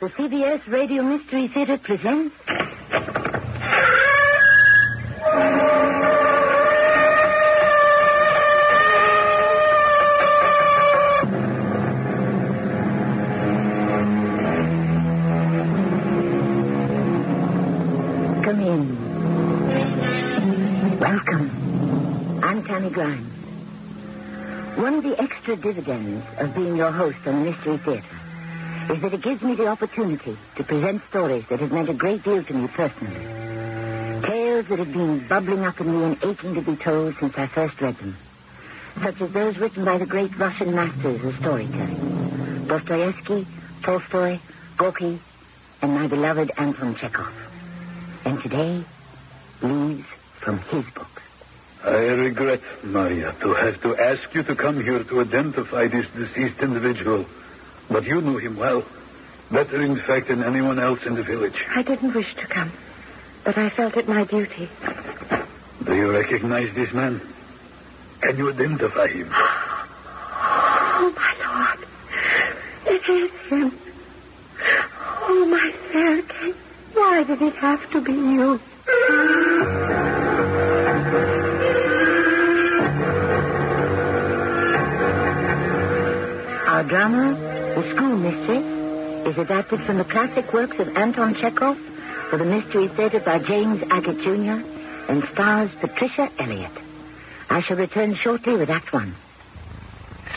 The CBS Radio Mystery Theater presents... Come in. Welcome. I'm Tammy Grimes. One of the extra dividends of being your host on the Mystery Theater is that it gives me the opportunity to present stories that have meant a great deal to me personally. Tales that have been bubbling up in me and aching to be told since I first read them. Such as those written by the great Russian masters of storytelling. Dostoevsky, Tolstoy, Gorky, and my beloved Anton Chekhov. And today, leaves from his books. I regret, Maria, to have to ask you to come here to identify this deceased individual. But you knew him well. Better, in fact, than anyone else in the village. I didn't wish to come, but I felt it my duty. Do you recognize this man? Can you identify him? Oh, my Lord. It is him. Oh, my Sergei. Why did it have to be you? Our drama, The School Mistress, is adapted from the classic works of Anton Chekhov for the Mystery Theater by James Agate Jr. and stars Patricia Elliott. I shall return shortly with Act One.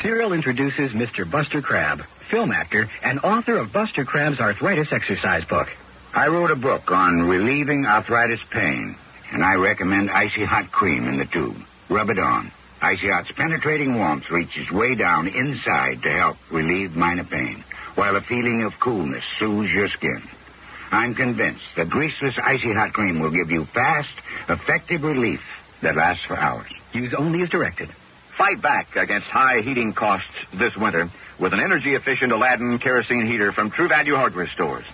Serial introduces Mr. Buster Crabbe, film actor and author of Buster Crabbe's arthritis exercise book. I wrote a book on relieving arthritis pain, and I recommend Icy Hot Cream in the tube. Rub it on. Icy Hot's penetrating warmth reaches way down inside to help relieve minor pain, while a feeling of coolness soothes your skin. I'm convinced that greaseless Icy Hot Cream will give you fast, effective relief that lasts for hours. Use only as directed. Fight back against high heating costs this winter with an energy-efficient Aladdin kerosene heater from True Value Hardware Stores.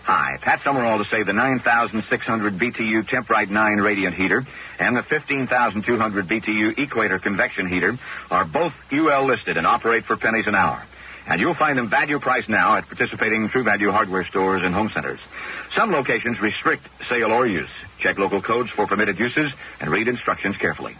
Hi, Pat Summerall to say the 9,600 BTU Temprite 9 radiant heater and the 15,200 BTU Equator convection heater are both UL listed and operate for pennies an hour. And you'll find them value priced now at participating True Value Hardware Stores and home centers. Some locations restrict sale or use. Check local codes for permitted uses and read instructions carefully.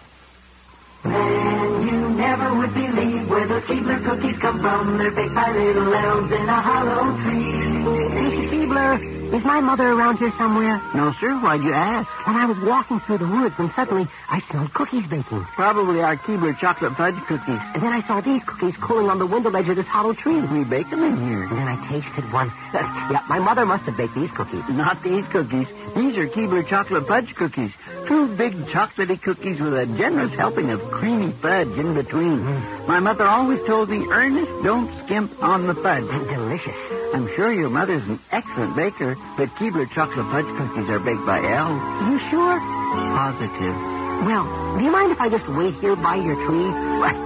You never would believe where those Keebler cookies come from. They're baked by little elves in a hollow tree. Mr. Keebler, is my mother around here somewhere? No, sir. Why'd you ask? Well, I was walking through the woods when suddenly I smelled cookies baking. Probably our Keebler chocolate fudge cookies. And then I saw these cookies cooling on the window ledge of this hollow tree. We bake them in here. And then I tasted one. Yeah, my mother must have baked these cookies. Not these cookies. These are Keebler chocolate fudge cookies. Two big chocolatey cookies with a generous helping of creamy fudge in between. My mother always told me, Ernest, don't skimp on the fudge. And delicious. I'm sure your mother's an excellent baker, but Keebler chocolate fudge cookies are baked by elves. You sure? Positive. Well, do you mind if I just wait here by your tree,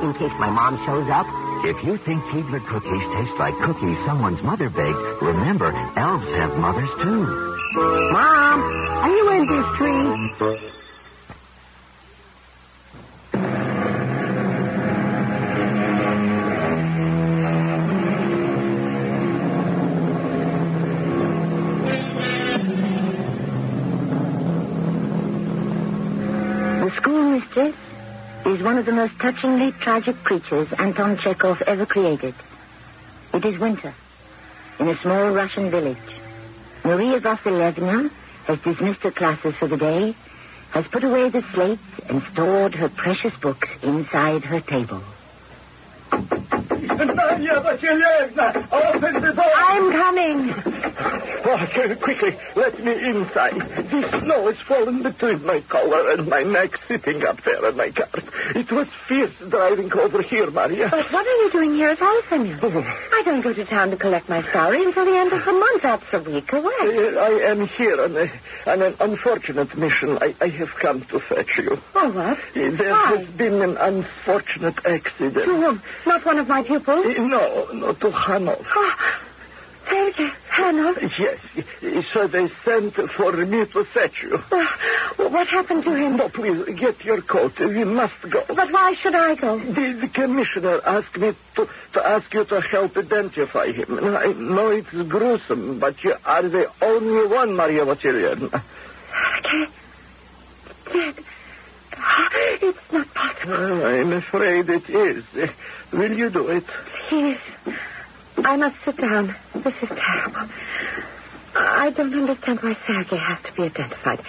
in case my mom shows up? If you think Keebler cookies taste like cookies someone's mother baked, remember, elves have mothers, too. Mom, are you in this tree? The School Mistress is one of the most touchingly tragic creatures Anton Chekhov ever created. It is winter in a small Russian village. Maria Vasilievna has dismissed her classes for the day, has put away the slates, and stored her precious books inside her table. Maria Vasilievna, open the door! I'm coming. Oh, quickly, let me inside. The snow has fallen between my collar and my neck sitting up there in my cart. It was fierce driving over here, Maria. But what are you doing here at all, Semyon? I don't go to town to collect my salary until the end of the month. That's a week away. I am here on an unfortunate mission. I have come to fetch you. Oh, what? There has been an unfortunate accident. To whom? Not one of my pupils? No, to Hanov. Oh, Sergei, Hanov? Yes. So they sent for me to fetch you. What happened to him? No, please, get your coat. We must go. But why should I go? The commissioner asked me to ask you to help identify him. I know it's gruesome, but you are the only one, Maria Vasilyevna. Sergei? Dead? It's not possible. I'm afraid it is. Will you do it? Please. I must sit down. This is terrible. I don't understand why Sergei has to be identified.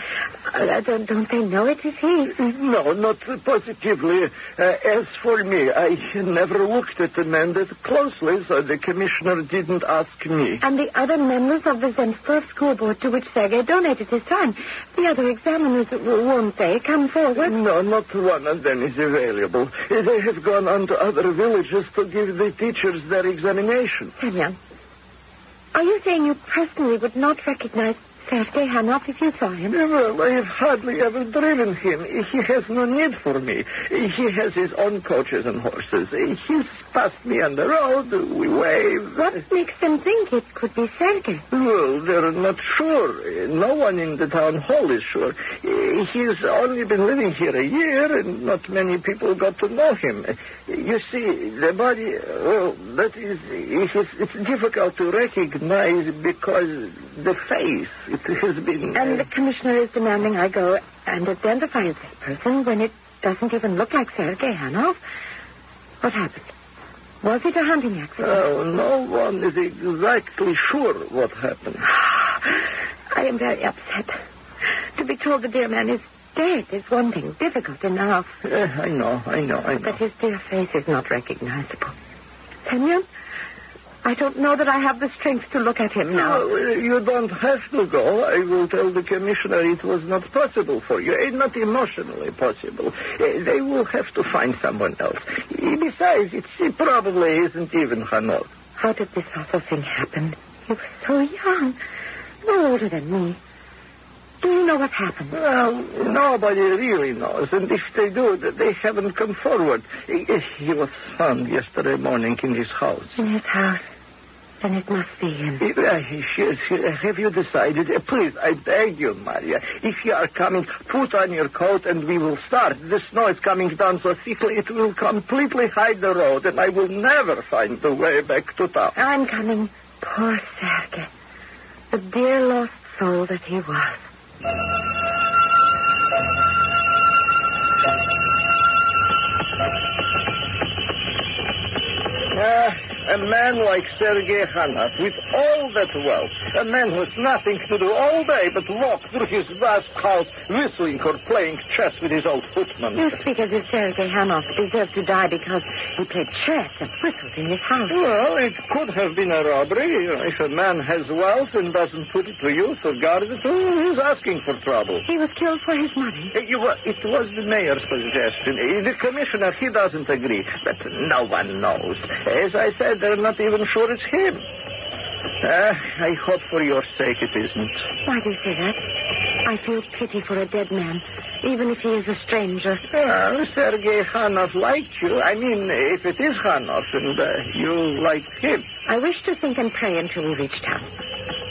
Don't they know it is he? No, not positively. As for me, I never looked at the man that closely, so the commissioner didn't ask me. And the other members of the Zemstvor school board to which Sergei donated his time, the other examiners, won't they come forward? No, not one of them is available. They have gone on to other villages to give the teachers their examination. Semyon, are you saying you personally would not recognize Sergei Hanov if you saw him? Well, I have hardly ever driven him. He has no need for me. He has his own coaches and horses. He's passed me on the road. We wave. What makes them think it could be Sergei? Well, they're not sure. No one in the town hall is sure. He's only been living here a year, and not many people got to know him. You see, the body, well, that is, it's difficult to recognize because the face, it has been... And the commissioner is demanding I go and identify this person when it doesn't even look like Sergei Hanov. What happened? Was it a hunting accident? Oh, no one is exactly sure what happened. I am very upset. To be told the dear man is dead is one thing, difficult enough. I know. But his dear face is not recognizable. Semyon, I don't know that I have the strength to look at him now. No, you don't have to go. I will tell the commissioner it was not possible for you. Not emotionally possible. They will have to find someone else. Besides, it probably isn't even Hanov. How did this awful thing happen? He was so young. No older than me. Do you know what happened? Well, nobody really knows. And if they do, they haven't come forward. He was found yesterday morning in his house. In his house? Then it must be him. Have you decided? Please, I beg you, Maria. If you are coming, put on your coat and we will start. The snow is coming down so thickly it will completely hide the road, and I will never find the way back to town. I'm coming. Poor Sergei. The dear lost soul that he was. A man like Sergei Hanov, with all that wealth, a man who has nothing to do all day but walk through his vast house whistling or playing chess with his old footman. You speak as if Sergei Hanov deserved to die because he played chess and whistled in his house. Well, it could have been a robbery. If a man has wealth and doesn't put it to use or guard it, he's asking for trouble. He was killed for his money. It was the mayor's suggestion. The commissioner, he doesn't agree, but no one knows. As I said, they're not even sure it's him. I hope for your sake it isn't. Why do you say that? I feel pity for a dead man, even if he is a stranger. Sergei Hanov liked you. I mean, if it is Hanov and you like him. I wish to think and pray until we reach town.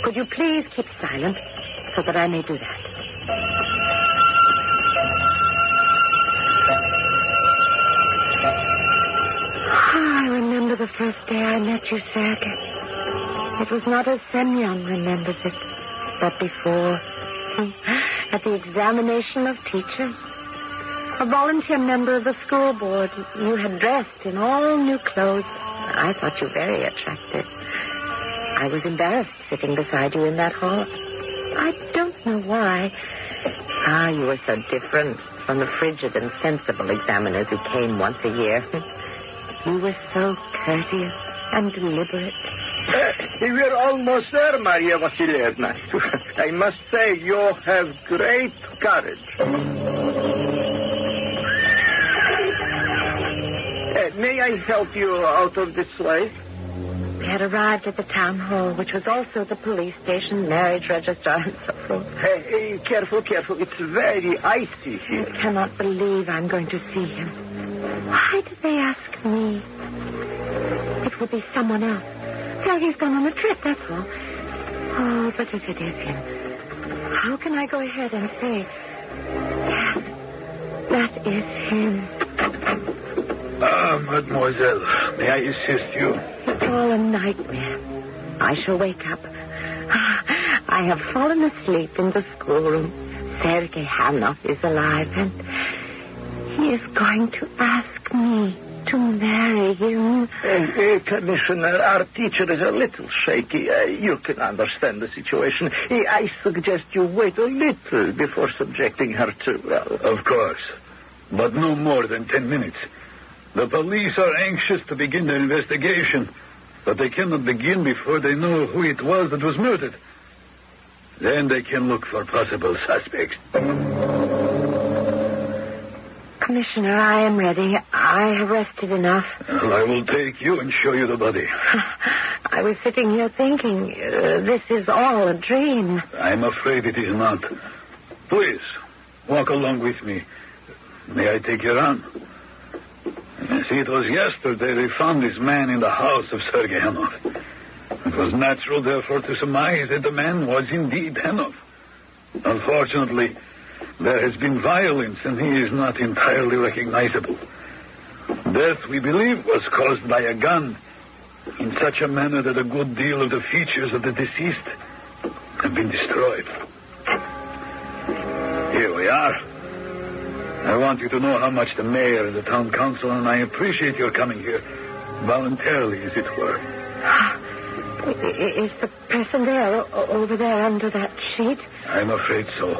Could you please keep silent so that I may do that? I remember the first day I met you, Sergei. It was not as Semyon remembers it, but before, at the examination of teachers. A volunteer member of the school board, you had dressed in all new clothes. I thought you very attractive. I was embarrassed sitting beside you in that hall. I don't know why. You were so different from the frigid and sensible examiners who came once a year. You were so courteous and deliberate. We're almost there, Maria Vasilyevna. I must say, you have great courage. May I help you out of this way? We had arrived at the town hall, which was also the police station, marriage registrar, and so forth. Hey, careful. It's very icy here. I cannot believe I'm going to see him. Why did they ask me? It will be someone else. Sergei's gone on a trip, that's all. if it is him? How can I go ahead and say, yes, that is him? Mademoiselle, may I assist you? It's all a nightmare. I shall wake up. I have fallen asleep in the schoolroom. Sergei Hanov is alive, and he is going to ask me to marry him. Commissioner, our teacher is a little shaky. You can understand the situation. I suggest you wait a little before subjecting her to... Of course, but no more than 10 minutes. The police are anxious to begin their investigation, but they cannot begin before they know who it was that was murdered. Then they can look for possible suspects. Commissioner, I am ready. I have rested enough. Well, I will take you and show you the body. I was sitting here thinking, this is all a dream. I'm afraid it is not. Please, walk along with me. May I take your arm? You see, it was yesterday they found this man in the house of Sergei Hanov. It was natural, therefore, to surmise that the man was indeed Hanov. Unfortunately, there has been violence, and he is not entirely recognizable. Death, we believe, was caused by a gun in such a manner that a good deal of the features of the deceased have been destroyed. Here we are. I want you to know how much the mayor and the town council and I appreciate your coming here, voluntarily, as it were. Is the person there, over there, under that sheet? I'm afraid so.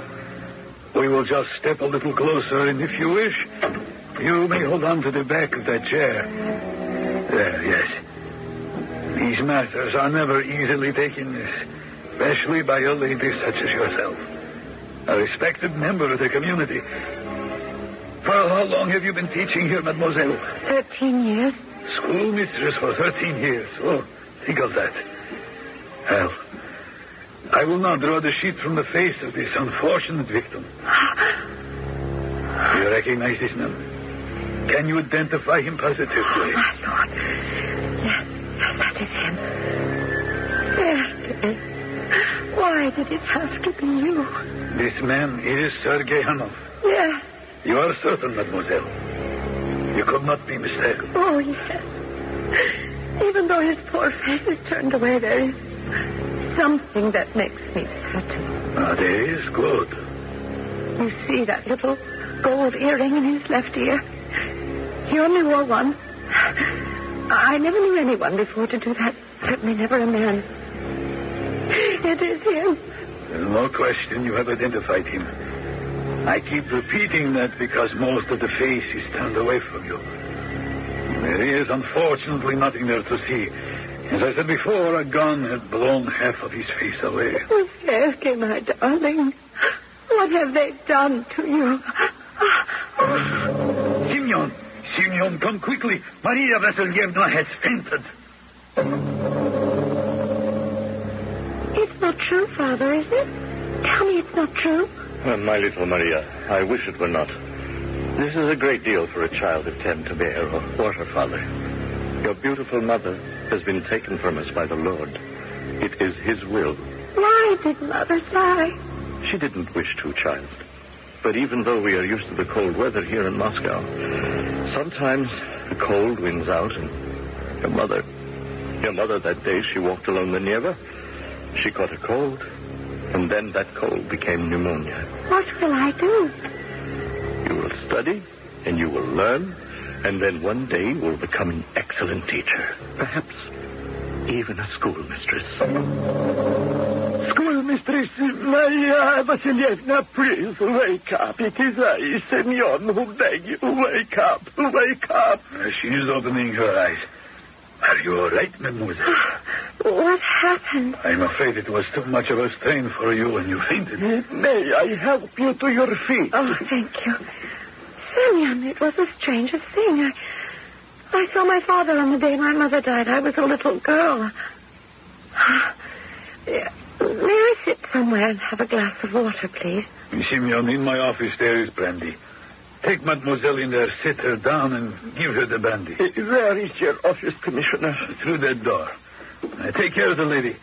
We will just step a little closer, and if you wish, you may hold on to the back of that chair. There, yes. These matters are never easily taken, especially by a lady such as yourself, a respected member of the community. For how long have you been teaching here, mademoiselle? 13 years. Schoolmistress for 13 years. Oh, think of that. Well, I will now draw the sheet from the face of this unfortunate victim. Do you recognize this man? Can you identify him positively? Oh, my Lord. Yes, that is him. Sergei. Why did it have to be you? This man is Sergei Hanov. Yes. You are certain, mademoiselle? You could not be mistaken. Oh, yes. Even though his poor face is turned away, there is something that makes me certain. That is good. You see that little gold earring in his left ear? He only wore one. I never knew anyone before to do that. Certainly never a man. It is him. There's no question you have identified him. I keep repeating that because most of the face is turned away from you. There is, unfortunately, nothing there to see. As I said before, a gun had blown half of his face away. Oh, Sergei, my darling. What have they done to you? Simeon, come quickly. Maria Vasilyevna has fainted. It's not true, Father, is it? Tell me it's not true. My little Maria, I wish it were not. This is a great deal for a child of 10 to bear, or her father. Your beautiful mother has been taken from us by the Lord. It is his will. Why did Mother die? She didn't wish to, child. But even though we are used to the cold weather here in Moscow, sometimes the cold wins out, and your mother that day she walked along the Neva, she caught a cold, and then that cold became pneumonia. What will I do? You will study, and you will learn, and then one day you will become an excellent teacher. Perhaps even a schoolmistress. Schoolmistress Maria Vasilyevna, please wake up. It is I, Semyon, who beg you. Wake up, wake up. She is opening her eyes. Are you all right, mademoiselle? What happened? I'm afraid it was too much of a strain for you and you fainted. May I help you to your feet? Oh, thank you. Semyon, it was the strangest thing. I saw my father on the day my mother died. I was a little girl. May I sit somewhere and have a glass of water, please? Simeon, in my office there is brandy. Take mademoiselle in there, sit her down, and give her the brandy. Where is your office, Commissioner? Through that door. Take care of the lady.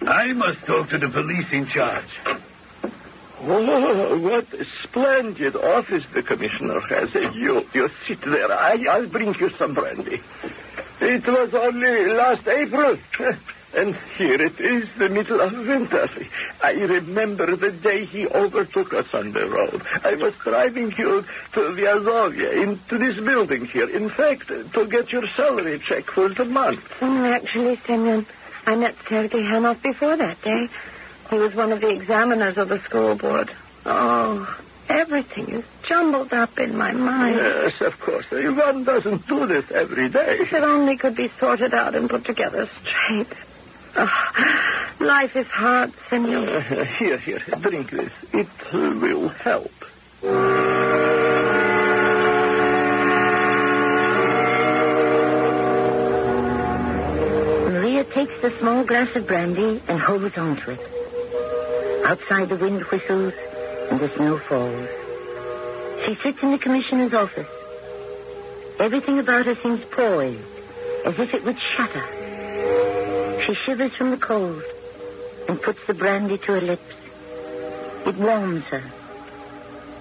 I must talk to the police in charge. Oh, what a splendid office the commissioner has. You sit there. I'll bring you some brandy. It was only last April. And here it is, the middle of winter. I remember the day he overtook us on the road. I was driving you to Vyazovia, into this building here. In fact, to get your salary check for the month. Actually, Semyon, I met Sergei Hanov before that day. He was one of the examiners of the school board. Oh, everything is jumbled up in my mind. Yes, of course. One doesn't do this every day. If it only could be sorted out and put together straight. Oh, life is hard, Senor. Here, drink this. It will help. Maria takes the small glass of brandy and holds on to it. Outside, the wind whistles and the snow falls. She sits in the commissioner's office. Everything about her seems poised, as if it would shatter. She shivers from the cold and puts the brandy to her lips. It warms her,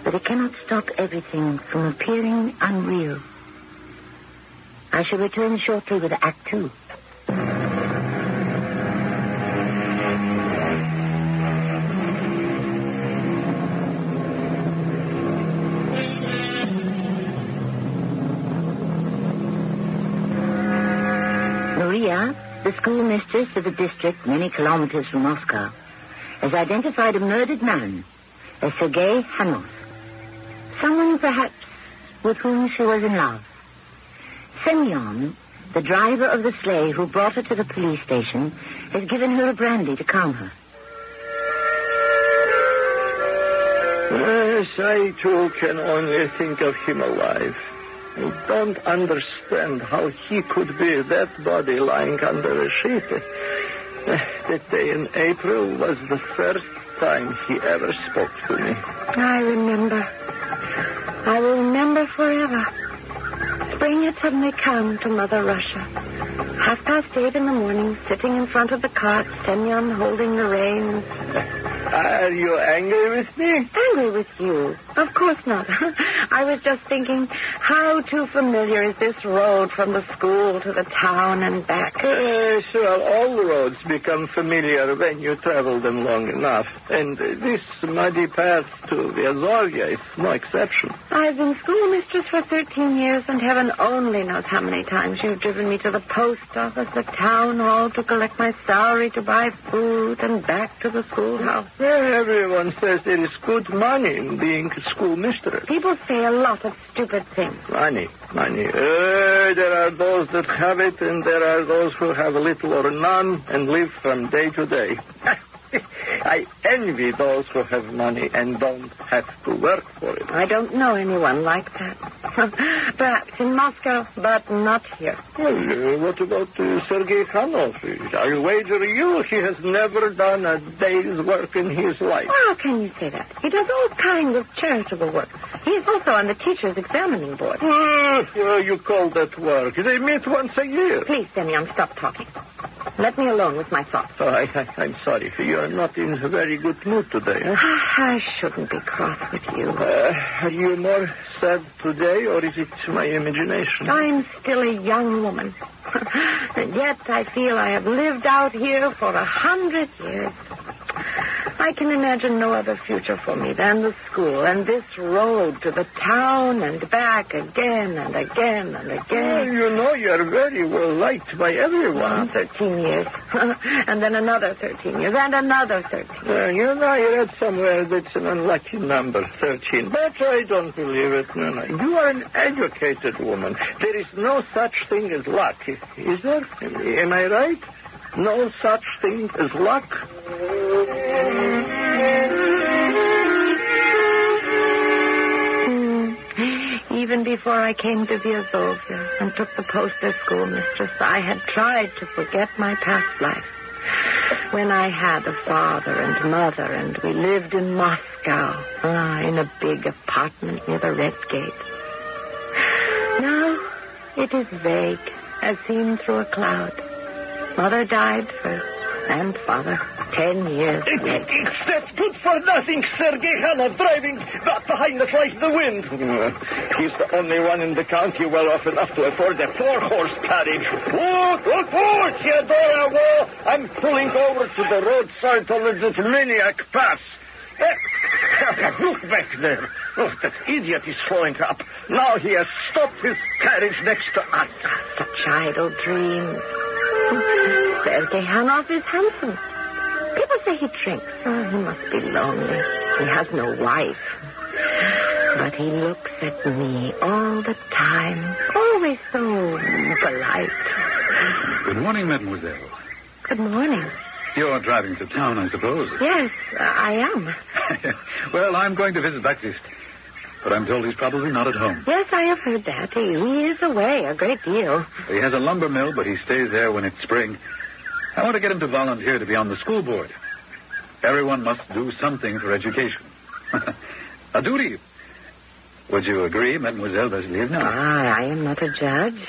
but it cannot stop everything from appearing unreal. I shall return shortly with Act 2. Maria, the schoolmistress of a district many kilometers from Moscow, has identified a murdered man as Sergei Hanov. Someone, perhaps, with whom she was in love. Semyon, the driver of the sleigh who brought her to the police station, has given her a brandy to calm her. Yes, I, too, can only think of him alive. I don't understand how he could be that body lying under a sheet. That day in April was the first time he ever spoke to me. I remember. I will remember forever. Spring had suddenly come to Mother Russia. 8:30 in the morning, sitting in front of the cart, Semyon holding the reins. Are you angry with me? Angry with you? Of course not. I was just thinking, how too familiar is this road from the school to the town and back? Well, all roads become familiar when you travel them long enough. And this muddy path to Vyazovia is no exception. I've been schoolmistress for 13 years, and heaven only knows how many times you've driven me to the post office, the town hall, to collect my salary, to buy food, and back to the schoolhouse. Everyone says there is good money in being a schoolmistress. People say a lot of stupid things. Money. There are those that have it, and there are those who have little or none and live from day to day. I envy those who have money and don't have to work for it. I don't know anyone like that. Perhaps in Moscow, but not here. Well, what about Sergei Hanov? I'll wager you he has never done a day's work in his life. How can you say that? He does all kinds of charitable work. He is also on the teacher's examining board. You call that work? They meet once a year. Please, Semyon, stop talking. Let me alone with my thoughts. Oh, I'm sorry. You are not in a very good mood today. Huh? I shouldn't be cross with you. Are you more sad today, or is it my imagination? I'm still a young woman. And yet I feel I have lived out here for 100 years. I can imagine no other future for me than the school and this road to the town and back again and again and again. Well, you're very well liked by everyone. 13 years. And then another 13 years and another 13 years. I read somewhere that's an unlucky number, 13. But I don't believe it. No. You are an educated woman. There is no such thing as luck. Is there? Am I right? No such thing as luck? Even before I came to Vyazovia and took the post as schoolmistress, I had tried to forget my past life. When I had a father and mother, and we lived in Moscow, in a big apartment near the Red Gate. Now it is vague, as seen through a cloud. Mother died first, and father. 10 years late. Except good for nothing, Sergei Hanov, driving back behind us like the wind. He's the only one in the county well off enough to afford a 4-horse carriage. Whoa, Theodora, whoa! I'm pulling over to the roadside to let this maniac pass. Look back there. Oh, that idiot is slowing up. Now he has stopped his carriage next to us. Such idle dreams. Sergei Hanov is handsome. People say he drinks. Oh, he must be lonely. He has no wife. But he looks at me all the time. Always so polite. Good morning, mademoiselle. Good morning. You're driving to town, I suppose. Yes, I am. Well, I'm going to visit Baptiste. But I'm told he's probably not at home. Yes, I have heard that. He is away a great deal. He has a lumber mill, but he stays there when it's spring. I want to get him to volunteer to be on the school board. Everyone must do something for education. A duty. Would you agree, Mademoiselle Vassilievna? I am not a judge.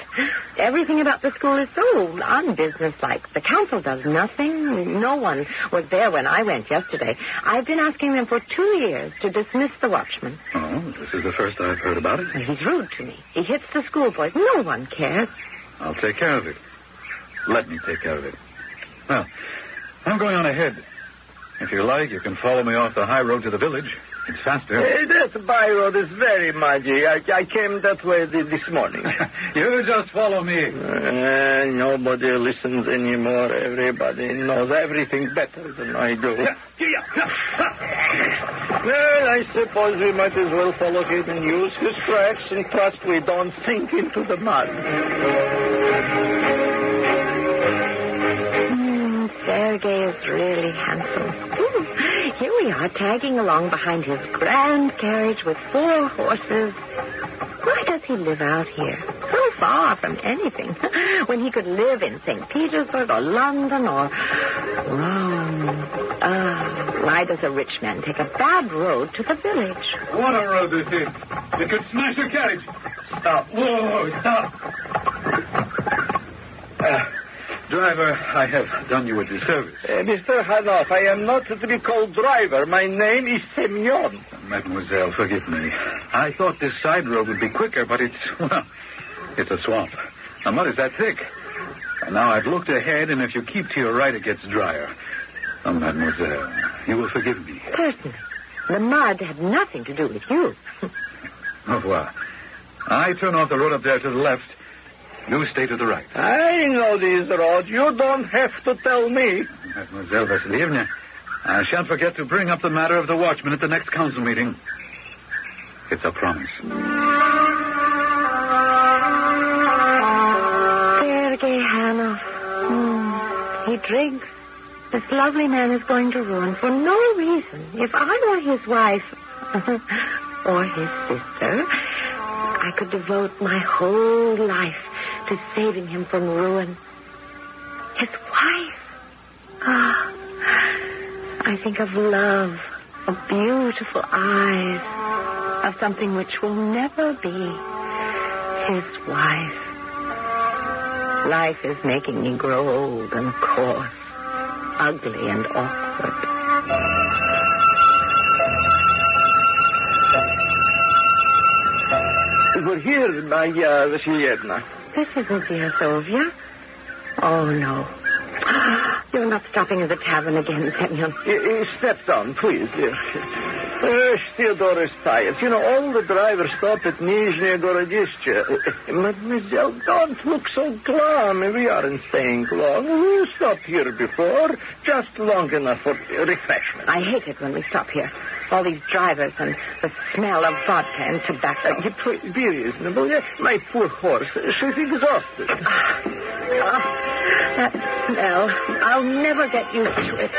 Everything about the school is so unbusinesslike. The council does nothing. No one was there when I went yesterday. I've been asking them for 2 years to dismiss the watchman. Oh, this is the first I've heard about it. He's rude to me. He hits the schoolboys. No one cares. I'll take care of it. Let me take care of it. Well, I'm going on ahead. If you like, you can follow me off the high road to the village. It's faster. That by road is very muddy. I came that way this morning. You just follow me. Nobody listens anymore. Everybody knows everything better than I do. Well, I suppose we might as well follow him and use his tracks and trust we don't sink into the mud. Sergei is really handsome. Here we are, tagging along behind his grand carriage with 4 horses. Why does he live out here, so far from anything, when he could live in St. Petersburg or London or Rome? Why does a rich man take a bad road to the village? What a road this is. It could smash your carriage. Stop. Whoa, stop. Driver, I have done you a disservice. Mr. Hanov, I am not to be called driver. My name is Semyon. Mademoiselle, forgive me. I thought this side road would be quicker, but it's a swamp. The mud is that thick. And now I've looked ahead, and if you keep to your right, it gets drier. Oh, mademoiselle, you will forgive me. Certainly. The mud had nothing to do with you. Au revoir. I turn off the road up there to the left. You stay to the right. I know these roads. You don't have to tell me. Mademoiselle Vassilievna, I shan't forget to bring up the matter of the watchman at the next council meeting. It's a promise. Sergei Hanov. He drinks. This lovely man is going to ruin for no reason. If I were his wife or his sister, I could devote my whole life to saving him from ruin. His wife. I think of love, of beautiful eyes, of something which will never be his wife. Life is making me grow old and coarse, ugly and awkward. We're here, my Vassilievna. This isn't dear Sylvia. Oh, no. You're not stopping at the tavern again, Semyon. Step down, please. Theodore is tired. You know, all the drivers stop at Nizhny Gorodishche. Mademoiselle, don't look so glum. We aren't staying long. We stopped here before, just long enough for refreshment. I hate it when we stop here. All these drivers and the smell of vodka and tobacco. Be reasonable. My poor horse, she's exhausted. That smell. I'll never get used to it.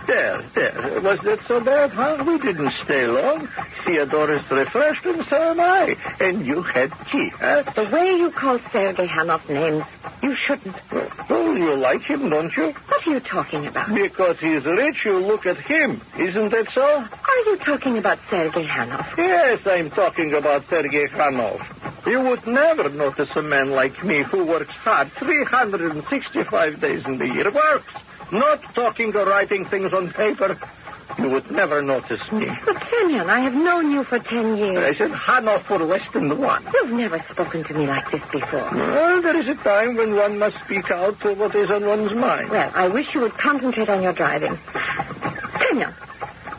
There. Was that so bad, huh? We didn't stay long. Theodore is refreshed, and so am I. And you had tea, huh? The way you call Sergei Hanov names, you shouldn't. Oh, you like him, don't you? What are you talking about? Because he's rich, you look at him. Isn't that so? Are you talking about Sergei Hanov? Yes, I'm talking about Sergei Hanov. You would never notice a man like me who works hard 365 days in the year. Works, not talking or writing things on paper. You would never notice me. But, Semyon, I have known you for 10 years. I said Hanoff for less than 1. You've never spoken to me like this before. Well, there is a time when one must speak out to what is on one's mind. Well, I wish you would concentrate on your driving. Semyon,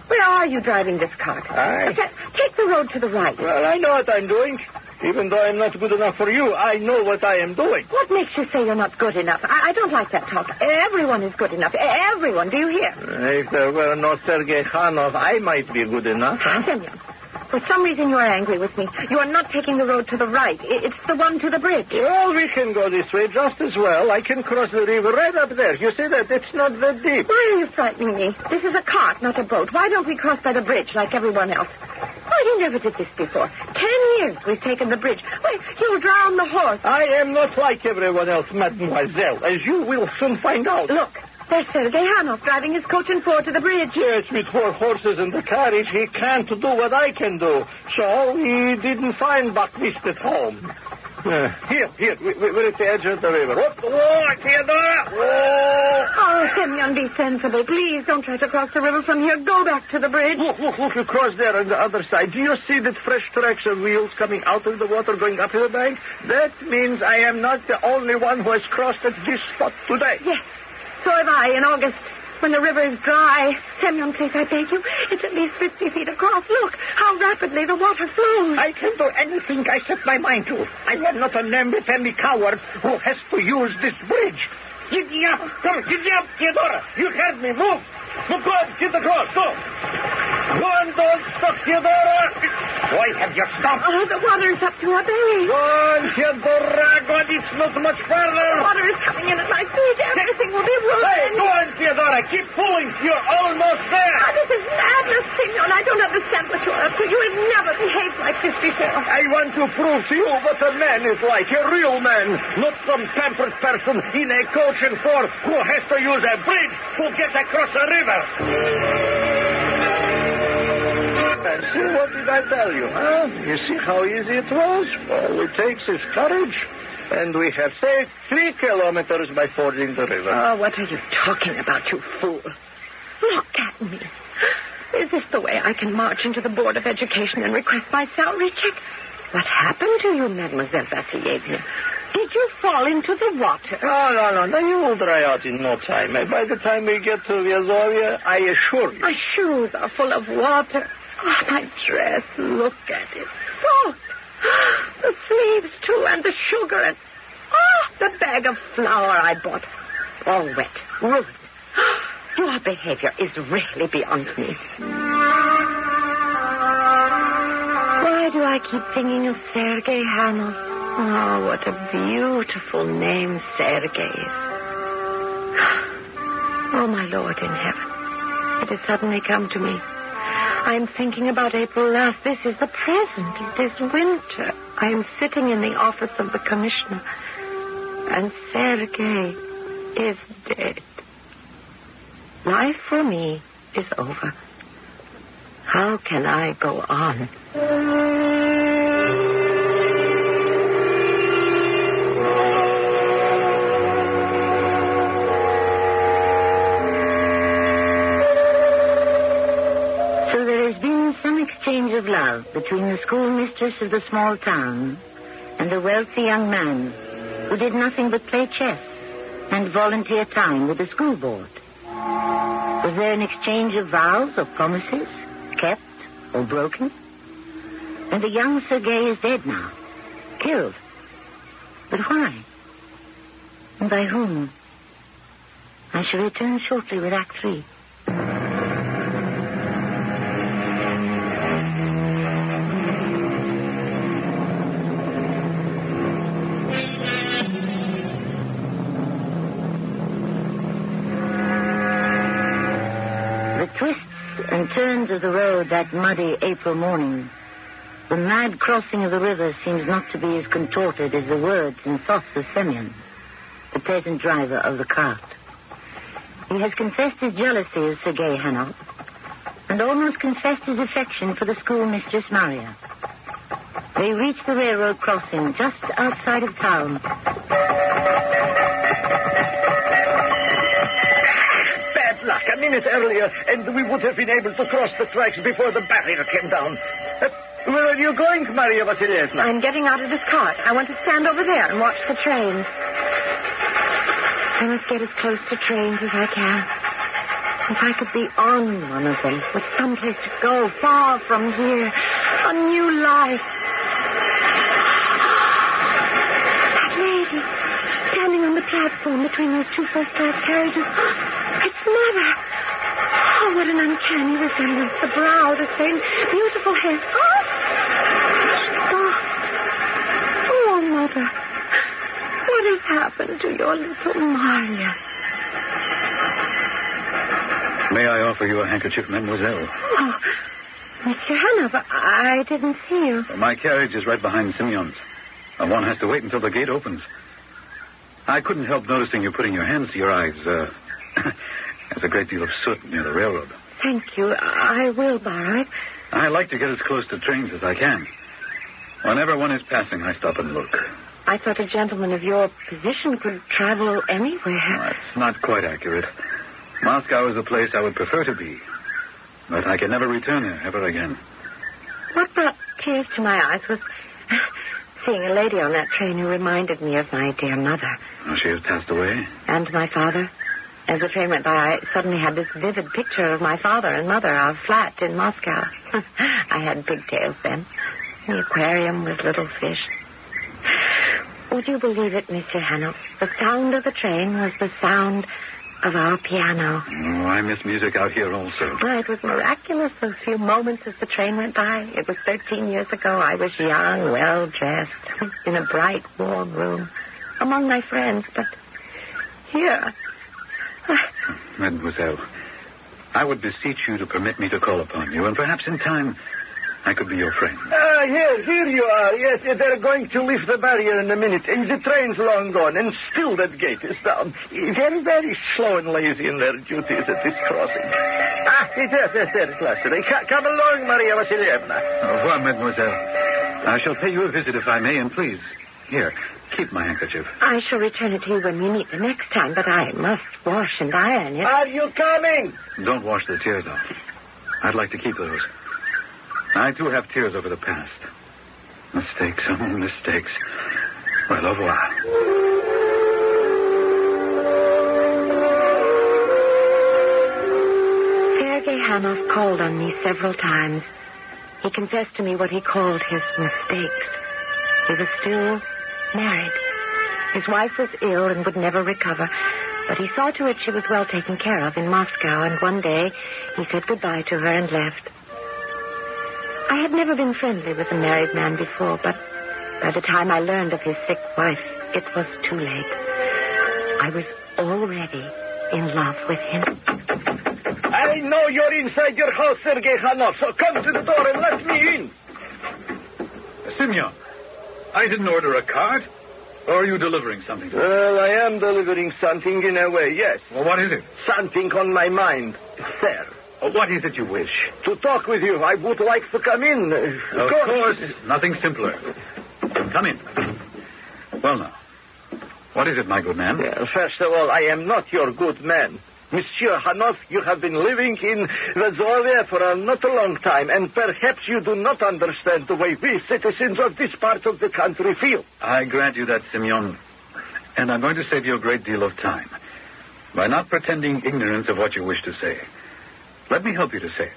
where are you driving this cart? Take the road to the right. Well, I know what I'm doing. Even though I'm not good enough for you, I know what I am doing. What makes you say you're not good enough? I don't like that talk. Everyone is good enough. Everyone. Do you hear? If there were no Sergei Khanov, I might be good enough. Semyon, for some reason you are angry with me. You are not taking the road to the right. It's the one to the bridge. Well, we can go this way just as well. I can cross the river right up there. You see that? It's not that deep. Why are you frightening me? This is a cart, not a boat. Why don't we cross by the bridge like everyone else? Why, you never did this before. 10 years we've taken the bridge. Wait, you'll drown the horse. I am not like everyone else, mademoiselle, as you will soon find out. Look, there's Sergei Hanoff driving his coach and four to the bridge. Yes, with 4 horses in the carriage, he can't do what I can do. So he didn't find Buckwist at home. Here, we're at the edge of the river. Oh, Theodora! Oh, Semyon, be sensible. Please don't try to cross the river from here. Go back to the bridge. Look, across there on the other side. Do you see that fresh tracks of wheels coming out of the water going up to the bank? That means I am not the only one who has crossed at this spot today. Yes, so have I in August. When the river is dry. Semyon, please, I beg you. It's at least 50 feet across. Look how rapidly the water flows. I can do anything I set my mind to. I am not a namby-pamby coward who has to use this bridge. Giddy up. Come, giddy up, Theodora. You heard me. Move. Move on. Get across. Go. Go on, don't stop, Theodora. Why have you stopped? Oh, the water is up to our belly. Go on, Theodora. Go on. It's not much further. The water is coming in at my feet. Everything will be ruined. Hey, go on, Theodora. Keep pulling. You're almost there. Oh, this is madness, Semyon. I don't understand what you're up to. You have never behaved like this before. I want to prove to you what a man is like. A real man. Not some pampered person in a coach and four who has to use a bridge to get across a river. And see, what did I tell you, huh? You see how easy it was? All it takes is courage. And we have saved 3 kilometers by fording the river. Oh, what are you talking about, you fool? Look at me. Is this the way I can march into the Board of Education and request my salary check? What happened to you, Mademoiselle Vassilievna? Did you fall into the water? Oh, no. You will dry out in no time. By the time we get to Vyazovia, I assure you. My shoes are full of water. Oh, my dress, look at it. Soaked. The sleeves, too, and the sugar, and... the bag of flour I bought. All wet, ruined. Your behavior is really beyond me. Why do I keep thinking of Sergei Hanoff? Oh, what a beautiful name Sergei is. Oh, my Lord in heaven. It has suddenly come to me. I'm thinking about April last. This is the present. It is winter. I am sitting in the office of the commissioner. And Sergei is dead. Life for me is over. How can I go on? Exchange of love between the schoolmistress of the small town and a wealthy young man who did nothing but play chess and volunteer time with the school board. Was there an exchange of vows or promises, kept or broken? And the young Sergei is dead now, killed. But why? And by whom? I shall return shortly with Act 3. And turns of the road that muddy April morning, the mad crossing of the river seems not to be as contorted as the words and thoughts of Semyon, the peasant driver of the cart. He has confessed his jealousy of Sergei Hanoff and almost confessed his affection for the schoolmistress Maria. They reached the railroad crossing just outside of town. Bad luck. A minute earlier, and we would have been able to cross the tracks before the barrier came down. Where are you going, Maria Vasilievna? I'm getting out of this cart. I want to stand over there and watch the trains. I must get as close to trains as I can. If I could be on one of them, with someplace to go, far from here, a new life. That lady, standing on the platform between those two first-class carriages. It's Mother. Oh, what an uncanny resemblance. The brow, the same beautiful head. Oh, Mother. What has happened to your little Maria? May I offer you a handkerchief, mademoiselle? Oh, Mr. Hanover, I didn't see you. My carriage is right behind Simeon's. One has to wait until the gate opens. I couldn't help noticing you putting your hands to your eyes. There's a great deal of soot near the railroad. Thank you. I will borrow it. I like to get as close to trains as I can. Whenever one is passing, I stop and look. I thought a gentleman of your position could travel anywhere. That's not quite accurate. Moscow is a place I would prefer to be. But I can never return there ever again. What brought tears to my eyes was seeing a lady on that train who reminded me of my dear mother. Oh, she has passed away? And my father. As the train went by, I suddenly had this vivid picture of my father and mother, our flat in Moscow. I had pigtails then. The aquarium with little fish. Would you believe it, Mr. Hanover? The sound of the train was the sound of our piano. Oh, I miss music out here also. Well, it was miraculous, those few moments as the train went by. It was 13 years ago. I was young, well-dressed, in a bright, warm room, among my friends. But here... Mademoiselle, I would beseech you to permit me to call upon you, and perhaps in time I could be your friend. Here you are. Yes, they're going to lift the barrier in a minute, and the train's long gone, and still that gate is down. Very, very slow and lazy in their duties at this crossing. It's there at last. Come along, Maria Vasilievna. Au revoir, mademoiselle. I shall pay you a visit if I may, and please, here, keep my handkerchief. I shall return it to you when we meet the next time, but I must wash and iron it. Are you coming? Don't wash the tears off. I'd like to keep those. I, too, have tears over the past. Mistakes, mistakes. Well, au revoir. Sergei Hanov called on me several times. He confessed to me what he called his mistakes. He was still married. His wife was ill and would never recover, but he saw to it she was well taken care of in Moscow, and one day he said goodbye to her and left. I had never been friendly with a married man before, but by the time I learned of his sick wife, it was too late. I was already in love with him. I know you're inside your house, Sergei Hanov, so come to the door and let me in. Simeon, I didn't order a cart. Or are you delivering something? Well, I am delivering something in a way, yes. Well, what is it? Something on my mind, sir. What is it you wish? To talk with you. I would like to come in. Of course. Nothing simpler. Come in. Well, now, what is it, my good man? First of all, I am not your good man. Monsieur Hanov, you have been living in Vazovia for not a long time, and perhaps you do not understand the way we citizens of this part of the country feel. I grant you that, Simeon, and I'm going to save you a great deal of time by not pretending ignorance of what you wish to say. Let me help you to say it.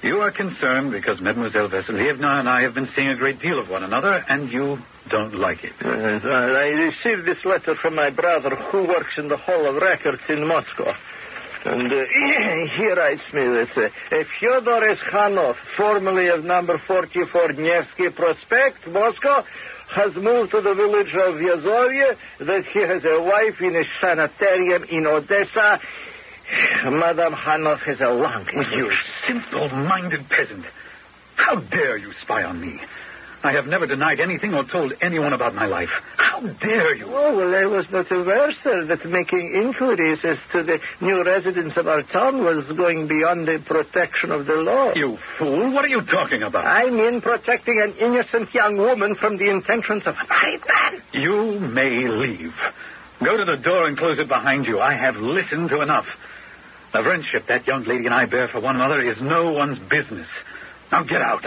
You are concerned because Mademoiselle Vasilievna and I have been seeing a great deal of one another, and you don't like it. I received this letter from my brother, who works in the Hall of Records in Moscow. And he writes me that Fyodor S. Hanov, formerly of number 44 Nevsky Prospect, Moscow, has moved to the village of Vyazovye, that he has a wife in a sanitarium in Odessa. Madame Hanov has a lung. You simple-minded peasant. How dare you spy on me? I have never denied anything or told anyone about my life. How dare you? Oh, well, I was not aware, sir, that making inquiries as to the new residents of our town was going beyond the protection of the law. You fool. What are you talking about? I mean protecting an innocent young woman from the intentions of a married man. You may leave. Go to the door and close it behind you. I have listened to enough. The friendship that young lady and I bear for one another is no one's business. Now get out.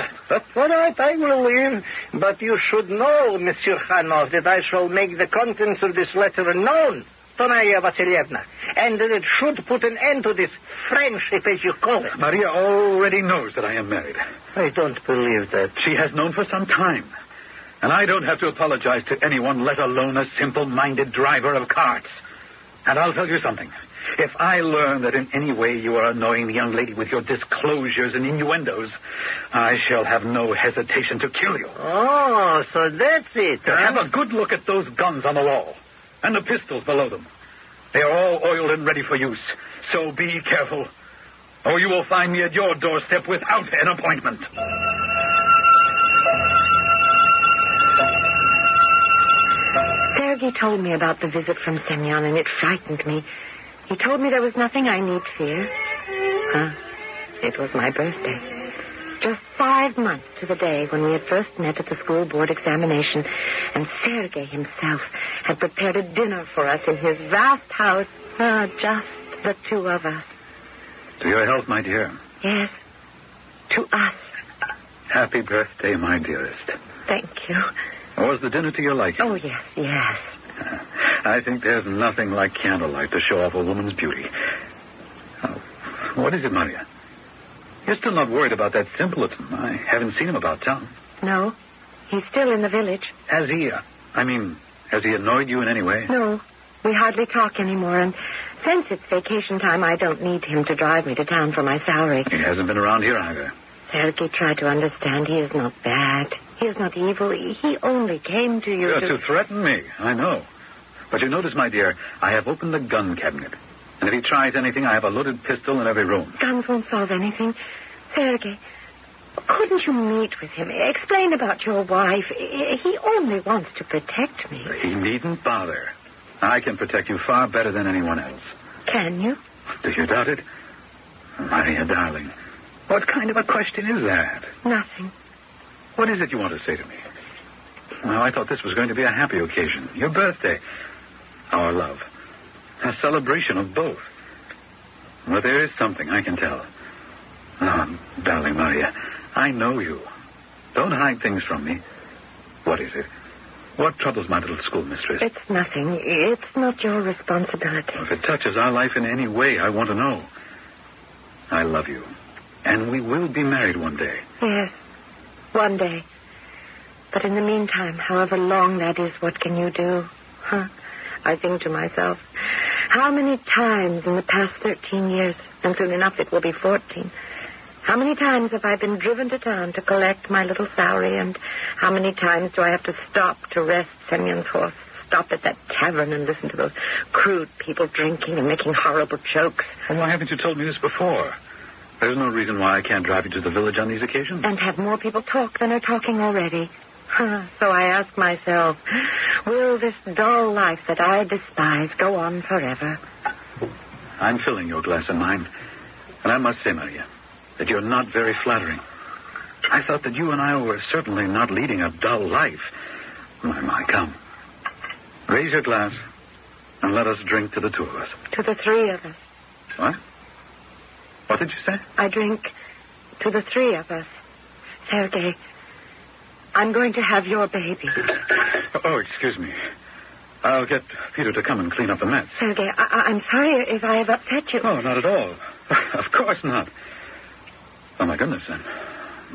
All right, I will leave. But you should know, Monsieur Khanov, that I shall make the contents of this letter known to Maria Vasilievna, and that it should put an end to this friendship, as you call it. Maria already knows that I am married. I don't believe that. She has known for some time. And I don't have to apologize to anyone, let alone a simple-minded driver of carts. And I'll tell you something. If I learn that in any way you are annoying the young lady with your disclosures and innuendos, I shall have no hesitation to kill you. Oh, so that's it, huh? Have a good look at those guns on the wall and the pistols below them. They are all oiled and ready for use, so be careful, or you will find me at your doorstep without an appointment. Sergei told me about the visit from Semyon, and it frightened me. He told me there was nothing I need fear. It was my birthday. Just 5 months to the day when we had first met at the school board examination, and Sergei himself had prepared a dinner for us in his vast house. Just the two of us. To your health, my dear. Yes, to us. Happy birthday, my dearest. Thank you. Was the dinner to your liking? Oh, yes. I think there's nothing like candlelight to show off a woman's beauty. Oh, what is it, Maria? You're still not worried about that simpleton. I haven't seen him about town. No, he's still in the village. Has he annoyed you in any way? No, we hardly talk anymore, and since it's vacation time, I don't need him to drive me to town for my salary. He hasn't been around here either. Sergei tried to understand. He is not bad. He is not evil. He only came to you to threaten me, I know. But you notice, my dear, I have opened the gun cabinet. And if he tries anything, I have a loaded pistol in every room. Guns won't solve anything. Sergei, couldn't you meet with him? Explain about your wife. He only wants to protect me. He needn't bother. I can protect you far better than anyone else. Can you? Do you doubt it? Maria, darling, what kind of a question is that? Nothing. What is it you want to say to me? Well, I thought this was going to be a happy occasion. Your birthday. Our love. A celebration of both. But there is something I can tell. Oh, darling Maria, I know you. Don't hide things from me. What is it? What troubles my little schoolmistress? It's nothing. It's not your responsibility. If it touches our life in any way, I want to know. I love you. And we will be married one day. Yes, one day. But in the meantime, however long that is, what can you do? I think to myself, how many times in the past 13 years, and soon enough it will be 14, how many times have I been driven to town to collect my little salary, and how many times do I have to stop to rest Semyon's horse, stop at that tavern and listen to those crude people drinking and making horrible jokes? Well, why haven't you told me this before? There's no reason why I can't drive you to the village on these occasions. And have more people talk than are talking already. So I ask myself, will this dull life that I despise go on forever? I'm filling your glass and mine. And I must say, Maria, that you're not very flattering. I thought that you and I were certainly not leading a dull life. My, come. Raise your glass and let us drink to the two of us. To the three of us. What? What did you say? I drink to the three of us. Sergei, I'm going to have your baby. Oh, excuse me. I'll get Peter to come and clean up the mess. Sergei, I'm sorry if I have upset you. Oh, not at all. Of course not. Oh, my goodness, I'm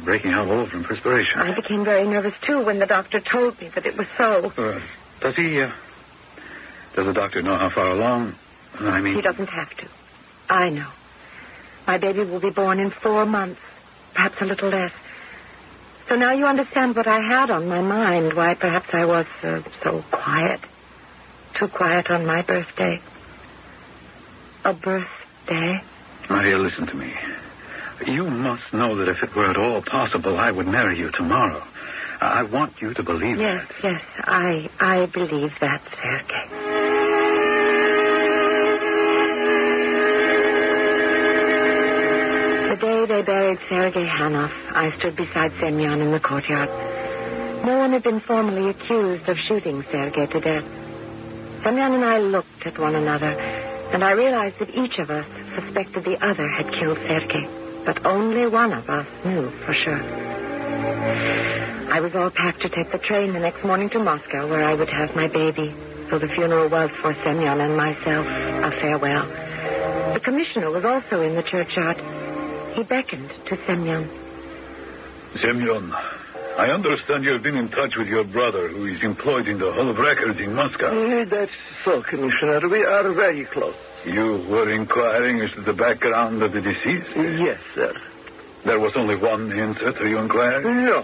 breaking out all from perspiration. I became very nervous, too, when the doctor told me that it was so. Does the doctor know how far along? I mean... He doesn't have to. I know. My baby will be born in 4 months, perhaps a little less. So now you understand what I had on my mind, why perhaps I was so quiet. Too quiet on my birthday. A birthday? Maria, listen to me. You must know that if it were at all possible, I would marry you tomorrow. I want you to believe that. Yes, I believe that, Sergei. The day they buried Sergei Hanoff, I stood beside Semyon in the courtyard. No one had been formally accused of shooting Sergei to death. Semyon and I looked at one another, and I realized that each of us suspected the other had killed Sergei, but only one of us knew for sure. I was all packed to take the train the next morning to Moscow, where I would have my baby, so the funeral was for Semyon and myself a farewell. The commissioner was also in the churchyard. He beckoned to Semyon. Semyon, I understand you've been in touch with your brother, who is employed in the Hall of Records in Moscow. That's so, Commissioner. We are very close. You were inquiring as to the background of the deceased? Yes, sir. There was only one answer to your inquiry? No.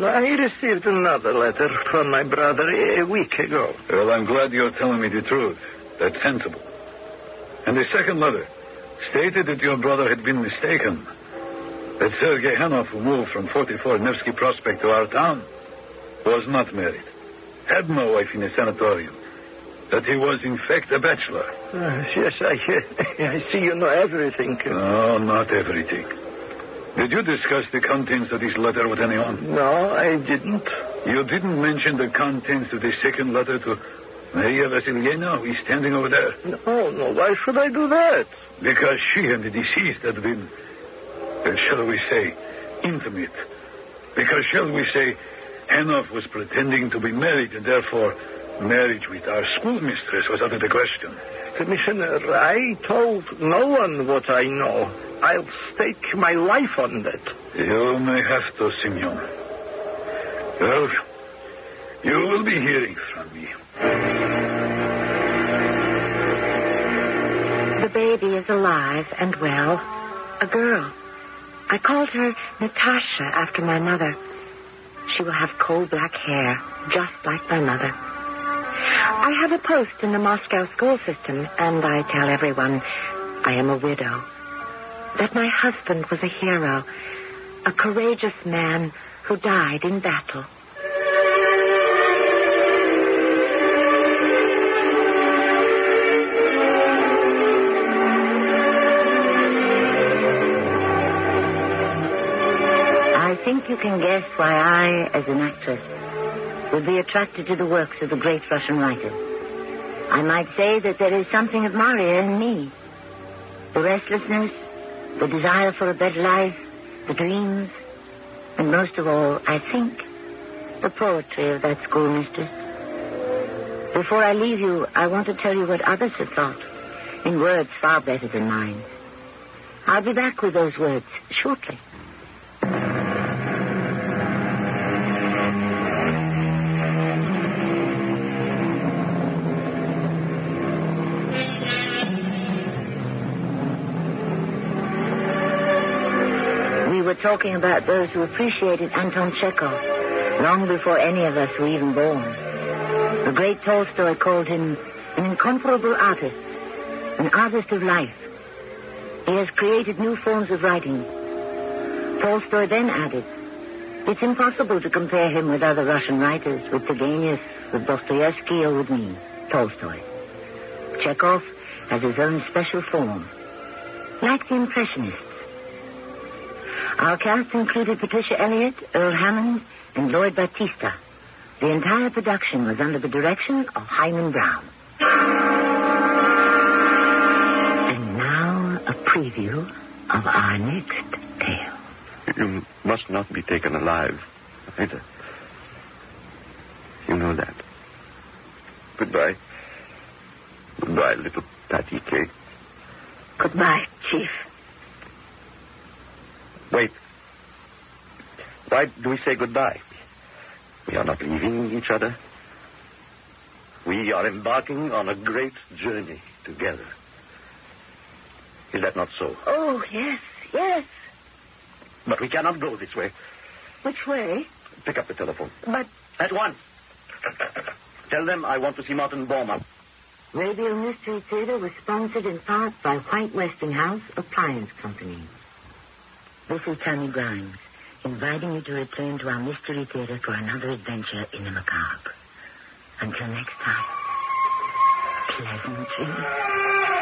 I received another letter from my brother a week ago. Well, I'm glad you're telling me the truth. That's sensible. And the second letter stated that your brother had been mistaken. That Sergei Hanoff, who moved from 44 Nevsky Prospect to our town, was not married, had no wife in a sanatorium, that he was, in fact, a bachelor. Yes, I see you know everything. No, not everything. Did you discuss the contents of this letter with anyone? No, I didn't. You didn't mention the contents of the second letter to Maria Vasilyevna, who is standing over there? No. Why should I do that? Because she and the deceased had been, shall we say, intimate. Because, shall we say, Hanoff was pretending to be married, and therefore marriage with our schoolmistress was out of the question. Commissioner, I told no one what I know. I'll stake my life on that. You may have to, Semyon. Well, you will be hearing from me. The baby is alive and well. A girl. I called her Natasha after my mother. She will have coal-black hair, just like my mother. I have a post in the Moscow school system, and I tell everyone I am a widow. That my husband was a hero, a courageous man who died in battle. I think you can guess why I, as an actress, would be attracted to the works of the great Russian writers. I might say that there is something of Maria in me. The restlessness, the desire for a better life, the dreams, and most of all, I think, the poetry of that schoolmistress. Before I leave you, I want to tell you what others have thought, in words far better than mine. I'll be back with those words shortly. Talking about those who appreciated Anton Chekhov long before any of us were even born. The great Tolstoy called him an incomparable artist, an artist of life. He has created new forms of writing. Tolstoy then added, it's impossible to compare him with other Russian writers, with Turgenev, with Dostoevsky, or with me, Tolstoy. Chekhov has his own special form, like the Impressionists. Our cast included Patricia Elliott, Earl Hammond, and Lloyd Battista. The entire production was under the direction of Himan Brown. And now a preview of our next tale. You must not be taken alive, either. You know that. Goodbye. Goodbye, little Patty Cake. Goodbye, Chief. Wait. Why do we say goodbye? We are not leaving each other. We are embarking on a great journey together. Is that not so? Oh, yes. But we cannot go this way. Which way? Pick up the telephone. But... At once. Tell them I want to see Martin Bormann. Radio Mystery Theater was sponsored in part by White Westinghouse Appliance Company. This is Tammy Grimes. inviting you to return to our Mystery Theater for another adventure in the macabre. Until next time, pleasant dreams.